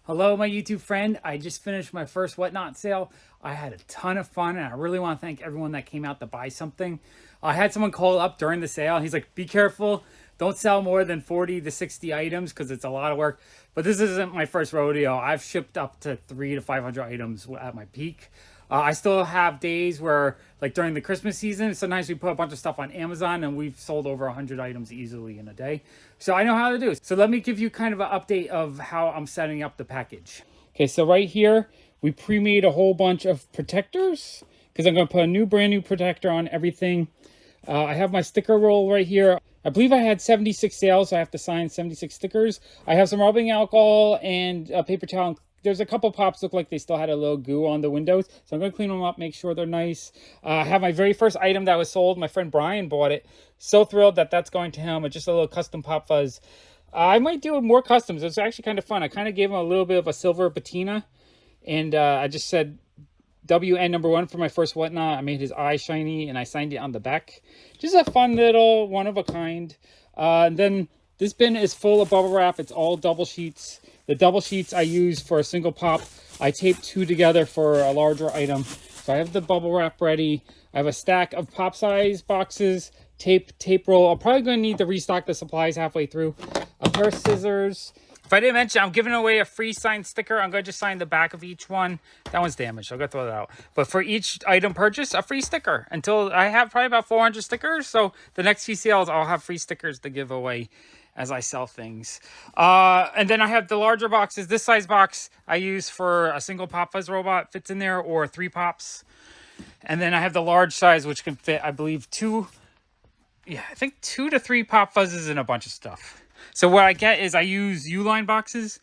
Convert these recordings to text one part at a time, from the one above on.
Hello, my YouTube friend. I just finished my first Whatnot sale. I had a ton of fun, and I really want to thank everyone that came out to buy something. I had someone call up during the sale. He's like, be careful. Don't sell more than 40 to 60 items because it's a lot of work. But this isn't my first rodeo. I've shipped up to 300 to 500 items at my peak. I still have days where, like during the Christmas season, sometimes we put a bunch of stuff on Amazon and we've sold over 100 items easily in a day. So I know how to do it. So let me give you kind of an update of how I'm setting up the package. Okay, so right here, we pre-made a whole bunch of protectors because I'm going to put a brand new protector on everything. I have my sticker roll right here. I believe I had 76 sales, so I have to sign 76 stickers. I have some rubbing alcohol and a paper towel. There's a couple pops look like they still had a little goo on the windows, so I'm going to clean them up, make sure they're nice. I have my very first item that was sold. My friend Brian bought it. So thrilled that that's going to him. It's just a little custom PopFuzz. I might do more customs. It's actually kind of fun. I kind of gave him a little bit of a silver patina, and I just said WN #1 for my first Whatnot. I made his eye shiny, and I signed it on the back. Just a fun little one of a kind. And then this bin is full of bubble wrap. It's all double sheets. The double sheets I use for a single pop. I tape 2 together for a larger item. So I have the bubble wrap ready. I have a stack of pop size boxes, tape roll. I'm probably going to need to restock the supplies halfway through. A pair of scissors. If I didn't mention, I'm giving away a free signed sticker. I'm going to just sign the back of each one. That one's damaged. I'm going to throw that out. But for each item purchase, a free sticker. Until I have probably about 400 stickers. So the next few sales, I'll have free stickers to give away as I sell things. And then I have the larger boxes. This size box I use for a single PopFuzz robot. Fits in there, or 3 pops. And then I have the large size, which can fit, I believe, 2 to 3 PopFuzzes and a bunch of stuff. So what I get is I use U-line boxes.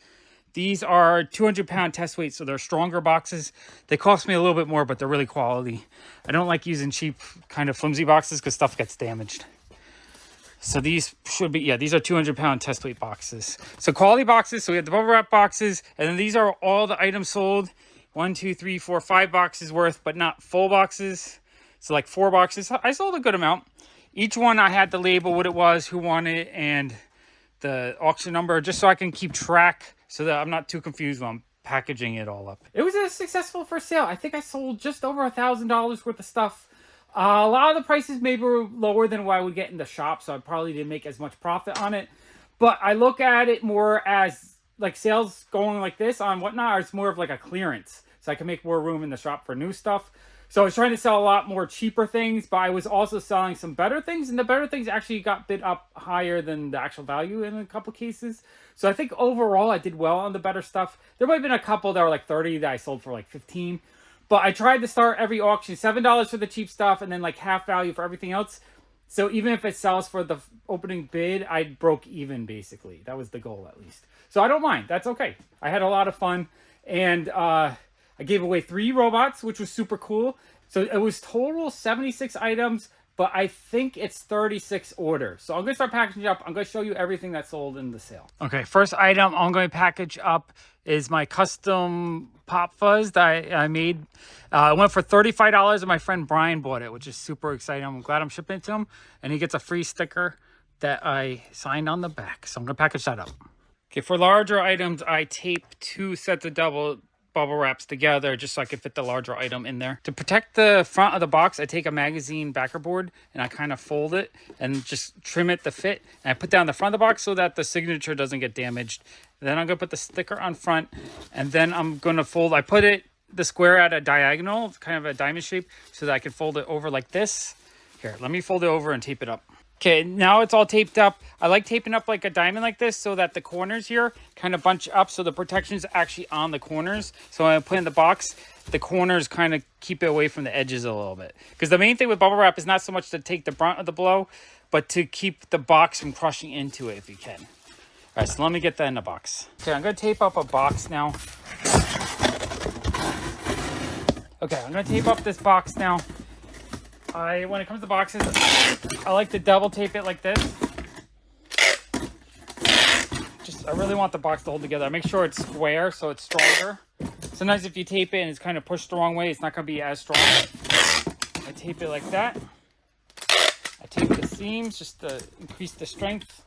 These are 200-pound test weight, so they're stronger boxes. They cost me a little bit more, but they're really quality. I don't like using cheap, kind of flimsy boxes because stuff gets damaged. So these should be, yeah, these are 200-pound test weight boxes. So quality boxes. So we have the bubble wrap boxes, and then these are all the items sold. 1, 2, 3, 4, 5 boxes worth, but not full boxes. So like 4 boxes. I sold a good amount. Each one I had to label what it was, who won it, and the auction number, just so I can keep track so that I'm not too confused when I'm packaging it all up. It was a successful first sale. I think I sold just over $1,000 worth of stuff. A lot of the prices maybe were lower than what I would get in the shop, so I probably didn't make as much profit on it. But I look at it more as like sales going like this on Whatnot, or it's more of like a clearance, so I can make more room in the shop for new stuff. So I was trying to sell a lot more cheaper things, but I was also selling some better things, and the better things actually got bid up higher than the actual value in a couple cases. So I think overall I did well on the better stuff. There might have been a couple that were like 30 that I sold for like 15. But I tried to start every auction $7 for the cheap stuff and then like half value for everything else. So even if it sells for the opening bid, I broke even basically. That was the goal at least. So I don't mind. That's okay. I had a lot of fun. And I gave away 3 robots, which was super cool. So it was total 76 items, but I think it's 36 orders. So I'm going to start packaging it up. I'm going to show you everything that's sold in the sale. Okay, first item I'm going to package up is my custom PopFuzz that I made. It went for $35 and my friend Brian bought it, which is super exciting. I'm glad I'm shipping it to him. And he gets a free sticker that I signed on the back. So I'm going to package that up. Okay, for larger items, I tape 2 sets of double bubble wraps together just so I can fit the larger item in there. To protect the front of the box, I take a magazine backer board and I kind of fold it and just trim it to fit. And I put down the front of the box so that the signature doesn't get damaged. Then I'm going to put the sticker on front, and then I'm going to fold. I put the square at a diagonal, kind of a diamond shape, so that I can fold it over like this. Here, let me fold it over and tape it up. Okay, now it's all taped up. I like taping up like a diamond like this so that the corners here kind of bunch up so the protection is actually on the corners. So when I put in the box, the corners kind of keep it away from the edges a little bit. Because the main thing with bubble wrap is not so much to take the brunt of the blow, but to keep the box from crushing into it if you can. All right, so let me get that in the box. Okay, I'm going to tape up a box now. Okay, I'm going to tape up this box now. When it comes to boxes, I like to double tape it like this. I really want the box to hold together. I make sure it's square so it's stronger. Sometimes if you tape it and it's kind of pushed the wrong way, it's not going to be as strong. I tape it like that. I tape the seams just to increase the strength.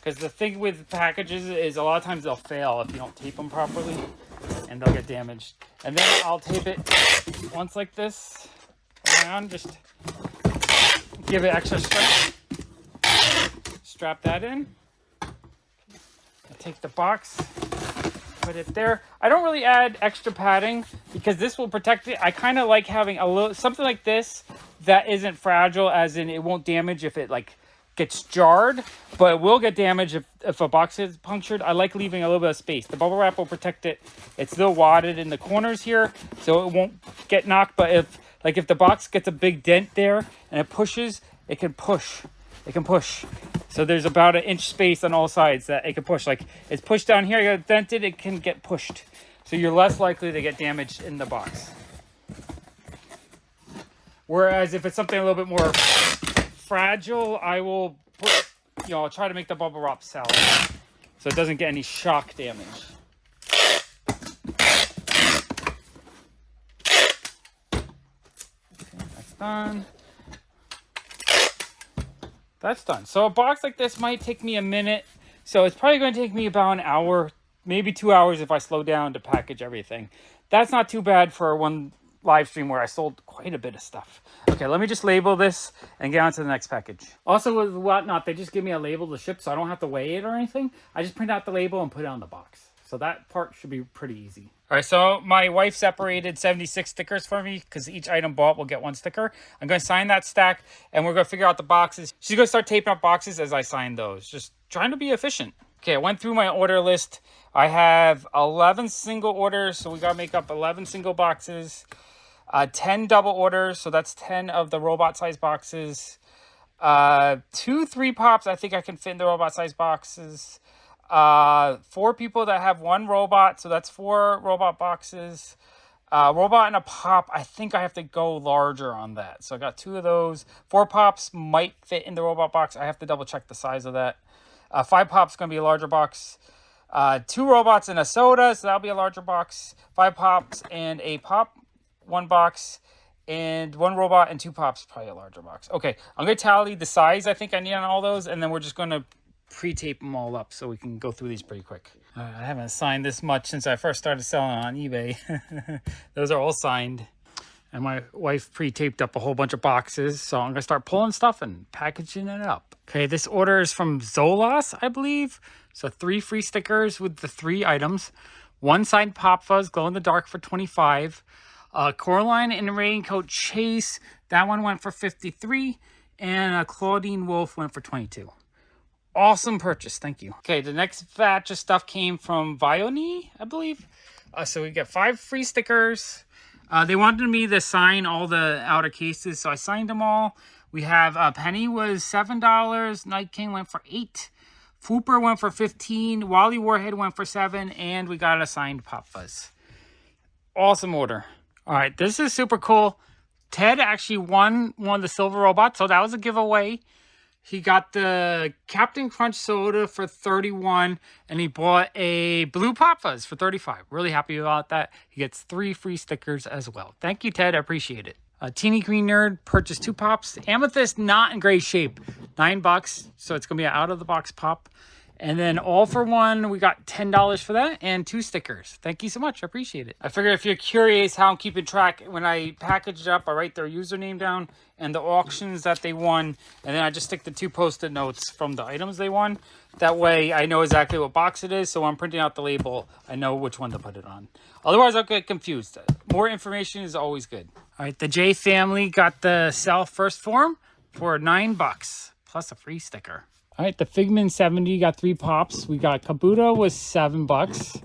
Because the thing with packages is a lot of times they'll fail if you don't tape them properly, and they'll get damaged. And then I'll tape it once like this around, just give it extra strength. Strap that in. I take the box, put it there. I don't really add extra padding because this will protect it. I kind of like having a little something like this that isn't fragile, as in it won't damage if it like gets jarred, but it will get damaged if a box is punctured. I like leaving a little bit of space. The bubble wrap will protect it. It's still wadded in the corners here, so it won't get knocked. But if the box gets a big dent there and it pushes, it can push. It can push. So there's about an inch space on all sides that it can push. Like it's pushed down here, it got dented, it can get pushed. So you're less likely to get damaged in the box. Whereas if it's something a little bit more fragile, I will put, I'll try to make the bubble wrap solid so it doesn't get any shock damage. Okay, that's done. That's done. So a box like this might take me a minute. So it's probably going to take me about an hour, maybe 2 hours if I slow down to package everything. That's not too bad for one live stream where I sold quite a bit of stuff. Okay, let me just label this and get on to the next package. Also with Whatnot, they just give me a label to ship so I don't have to weigh it or anything. I just print out the label and put it on the box. So that part should be pretty easy. All right, so my wife separated 76 stickers for me because each item bought will get one sticker. I'm going to sign that stack and we're going to figure out the boxes. She's going to start taping up boxes as I sign those. Just trying to be efficient. Okay, I went through my order list. I have 11 single orders, so we got to make up 11 single boxes. 10 double orders, so that's 10 of the robot size boxes. 2 3 pops, I think I can fit in the robot size boxes. 4 people that have 1 robot, so that's 4 robot boxes. Robot and a pop, I think I have to go larger on that. So I got 2 of those. 4 pops might fit in the robot box. I have to double check the size of that. 5 pops going to be a larger box. 2 robots and a soda, so that'll be a larger box. 5 pops and a pop, 1 box, and 1 robot and 2 pops, probably a larger box. Okay, I'm going to tally the size I think I need on all those, and then we're just going to pre-tape them all up so we can go through these pretty quick. I haven't signed this much since I first started selling on eBay. Those are all signed. And my wife pre-taped up a whole bunch of boxes, so I'm going to start pulling stuff and packaging it up. Okay, this order is from Zolas, I believe. So 3 free stickers with the 3 items. 1 signed PopFuzz, glow in the dark, for $25. Coraline and Raincoat Chase, that one went for $53. And a Claudine Wolf went for $22. Awesome purchase, thank you. Okay, the next batch of stuff came from Vione, I believe. So we got 5 free stickers. They wanted me to sign all the outer cases, so I signed them all. We have Penny was $7. Night King went for $8. Fooper went for $15. Wally Warhead went for $7. And we got a signed PopFuzz. Awesome order. All right, this is super cool. Ted actually won one of the silver robots, so that was a giveaway. He got the Captain Crunch soda for $31, and he bought a blue PopFuzz for $35. Really happy about that. He gets 3 free stickers as well. Thank you, Ted. I appreciate it. Teeny Green Nerd purchased 2 pops. Amethyst, not in great shape. $9, so it's going to be an out-of-the-box pop. And then all for one, we got $10 for that and 2 stickers. Thank you so much. I appreciate it. I figured if you're curious how I'm keeping track, when I package it up, I write their username down and the auctions that they won. And then I just stick the 2 post-it notes from the items they won. That way I know exactly what box it is. So when I'm printing out the label, I know which one to put it on. Otherwise, I'll get confused. More information is always good. All right, the J family got the Cell First Form for $9 plus a free sticker. All right, the Figment 70 got 3 pops. We got Kabuto was $7.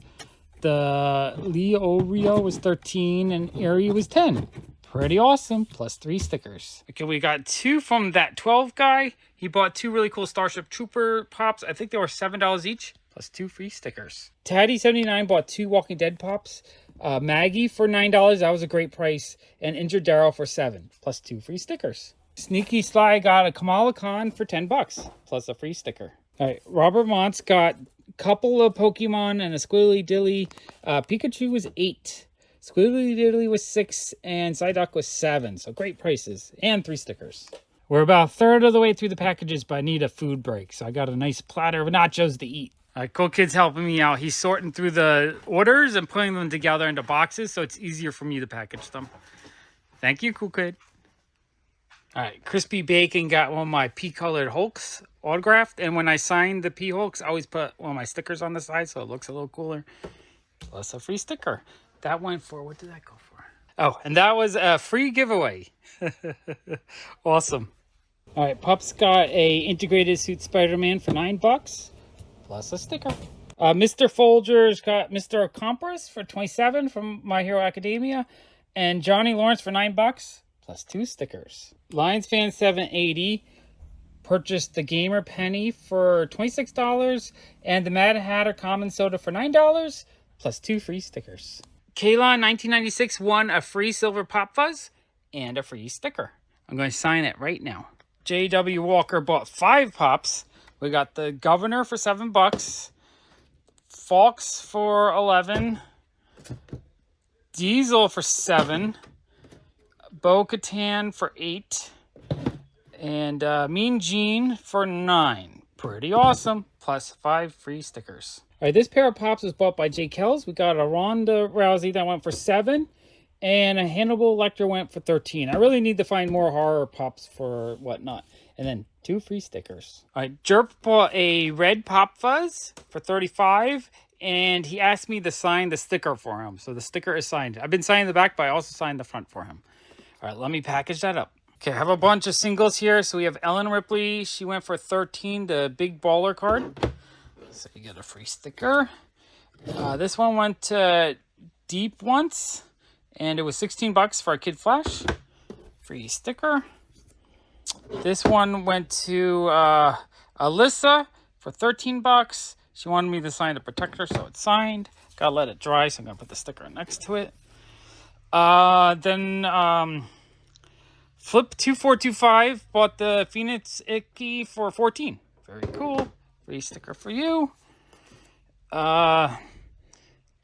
The Leo Rio was $13 and Airy was $10. Pretty awesome, plus 3 stickers. Okay, we got 2 from that 12 guy. He bought 2 really cool Starship Trooper pops. I think they were $7 each, plus 2 free stickers. Taddy79 bought 2 Walking Dead pops. Maggie for $9, that was a great price. And Injured Daryl for $7, plus 2 free stickers. Sneaky Sly got a Kamala Khan for $10, plus a free sticker. All right, Robert Montz got a couple of Pokemon and a Squirrely Dilly. Pikachu was $8. Squirrely Dilly was $6, and Psyduck was $7. So great prices, and 3 stickers. We're about a third of the way through the packages, but I need a food break. So I got a nice platter of nachos to eat. Cool Kid's helping me out. He's sorting through the orders and putting them together into boxes so it's easier for me to package them. Thank you, Cool Kid. All right, Crispy Bacon got one of my P-colored Hulks autographed. And when I sign the P-Hulks, I always put one of my stickers on the side so it looks a little cooler. Plus a free sticker. That went for, what did that go for? Oh, and that was a free giveaway. Awesome. All right, Pups got a integrated suit Spider-Man for $9 plus a sticker. Mr. Folger's got Mr. Compress for $27 from My Hero Academia, and Johnny Lawrence for $9 plus 2 stickers. Lions Fan 780 purchased the Gamer Penny for $26 and the Mad Hatter Common Soda for $9 plus 2 free stickers. Kayla 1996 won a free silver PopFuzz and a free sticker. I'm going to sign it right now. J.W. Walker bought 5 Pops. We got the Governor for $7, Fox for $11, Diesel for $7, Bo-Katan for $8, and Mean Gene for $9. Pretty awesome. Plus 5 free stickers. All right, this pair of Pops was bought by Jay Kells. We got a Ronda Rousey that went for $7, and a Hannibal Lecter went for $13. I really need to find more horror Pops for whatnot. And then 2 free stickers. All right, Jerp bought a red PopFuzz for $35, and he asked me to sign the sticker for him. So the sticker is signed. I've been signing the back, but I also signed the front for him. All right, let me package that up. Okay, I have a bunch of singles here. So we have Ellen Ripley. She went for $13, the Big Baller card. So you get a free sticker. This one went to Deep once, and it was $16 for a Kid Flash. Free sticker. This one went to Alyssa for $13. She wanted me to sign the protector, so it's signed. Gotta let it dry, so I'm gonna put the sticker next to it. Then Flip2425 bought the Phoenix Icky for $14. Very cool. Free sticker for you.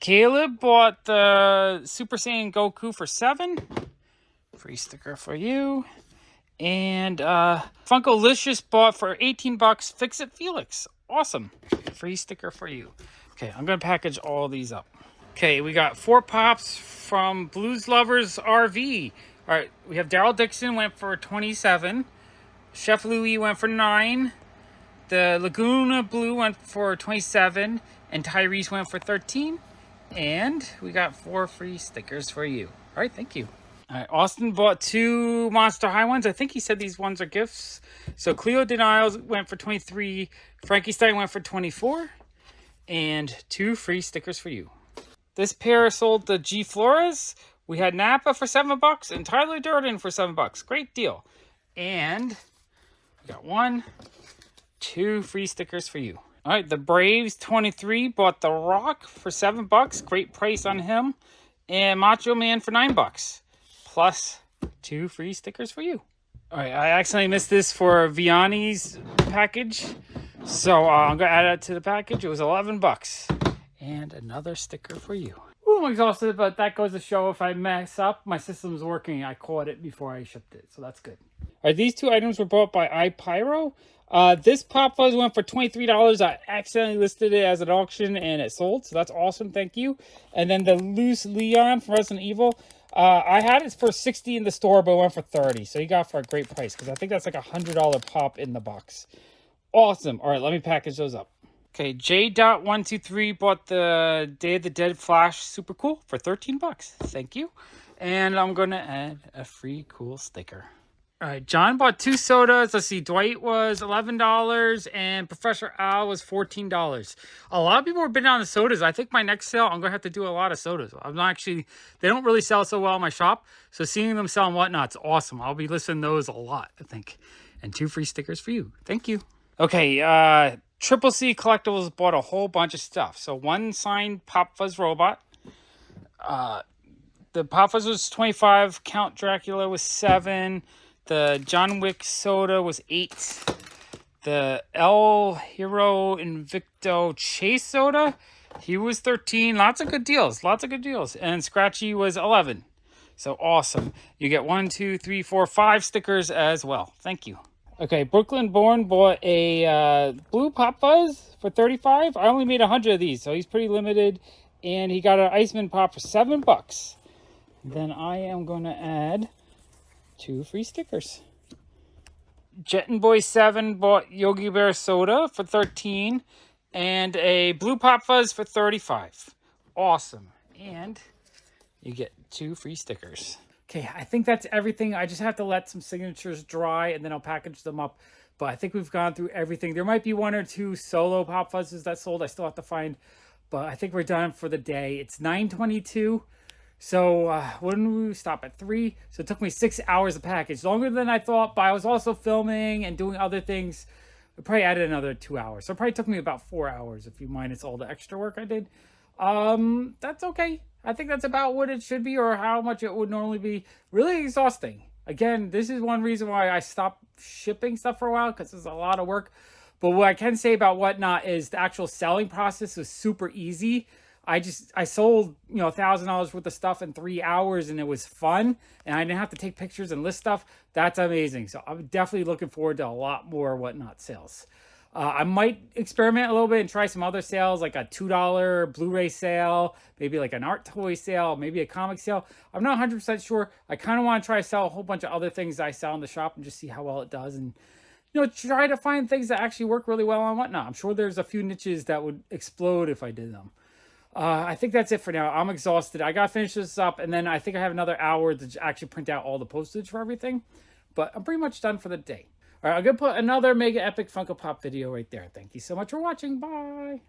Caleb bought the Super Saiyan Goku for $7. Free sticker for you. And Funko bought for $18 Fix It Felix. Awesome. Free sticker for you. Okay, I'm going to package all these up. Okay, we got 4 Pops from Blues Lovers RV. All right, we have Daryl Dixon went for $27. Chef Louis went for $9. The Laguna Blue went for $27. And Tyrese went for $13. And we got 4 free stickers for you. All right, thank you. All right, Austin bought 2 Monster High ones. I think he said these ones are gifts. So Cleo Denials went for $23. Frankie Stein went for $24. And 2 free stickers for you. This pair sold the G Flores. We had Napa for $7 and Tyler Durden for $7. Great deal. And we got 1, 2 free stickers for you. All right, the Braves 23 bought The Rock for $7. Great price on him. And Macho Man for $9. Plus 2 free stickers for you. All right, I accidentally missed this for Vianney's package. So I'm going to add it to the package. It was $11. And another sticker for you. Ooh, I'm exhausted, but that goes to show if I mess up, my system's working. I caught it before I shipped it, so that's good. All right, these 2 items were bought by iPyro. This PopFuzz went for $23. I accidentally listed it as an auction, and it sold, so that's awesome. Thank you. And then the Loose Leon from Resident Evil. I had it for $60 in the store, but it went for $30. So you got for a great price, because I think that's like a $100 pop in the box. Awesome. All right, let me package those up. Okay, J.123 bought the Day of the Dead Flash Super Cool for $13. Thank you. And I'm going to add a free cool sticker. All right, John bought 2 sodas. Let's see, Dwight was $11 and Professor Al was $14. A lot of people are bidding on the sodas. I think my next sale, I'm going to have to do a lot of sodas. I'm not actually, they don't really sell so well in my shop. So seeing them sell and whatnot's awesome. I'll be listing those a lot, I think. And 2 free stickers for you. Thank you. Okay, Triple C Collectibles bought a whole bunch of stuff. So 1 signed PopFuzz robot. The PopFuzz was $25. Count Dracula was $7. The John Wick soda was $8. The El Hero Invicto Chase soda, he was $13. Lots of good deals. Lots of good deals. And Scratchy was $11. So awesome. You get 1, 2, 3, 4, 5 stickers as well. Thank you. Okay, Brooklyn Born bought a blue PopFuzz for 35. I only made 100 of these, so he's pretty limited. And he got an Iceman Pop for $7. Then I am going to add 2 free stickers. Jettin Boy 7 bought Yogi Bear Soda for 13 and a blue PopFuzz for 35. Awesome. And you get 2 free stickers. Okay, I think that's everything. I just have to let some signatures dry and then I'll package them up. But I think we've gone through everything. There might be 1 or 2 solo PopFuzzes that sold. I still have to find. But I think we're done for the day. It's 9:22. So when did we stop at 3? So it took me 6 hours to package. Longer than I thought, but I was also filming and doing other things. I probably added another 2 hours. So it probably took me about 4 hours if you minus all the extra work I did. That's okay. I think that's about what it should be or how much it would normally be. Really exhausting. Again, this is one reason why I stopped shipping stuff for a while because it's a lot of work. But what I can say about Whatnot is the actual selling process was super easy. I sold, $1,000 worth of stuff in 3 hours and it was fun. And I didn't have to take pictures and list stuff. That's amazing. So I'm definitely looking forward to a lot more Whatnot sales. I might experiment a little bit and try some other sales, like a $2 Blu-ray sale, maybe like an art toy sale, maybe a comic sale. I'm not 100% sure. I kind of want to try to sell a whole bunch of other things that I sell in the shop and just see how well it does. And, try to find things that actually work really well on Whatnot. I'm sure there's a few niches that would explode if I did them. I think that's it for now. I'm exhausted. I got to finish this up, and then I think I have another hour to actually print out all the postage for everything. But I'm pretty much done for the day. All right, I'm going to put another Mega Epic Funko Pop video right there. Thank you so much for watching. Bye.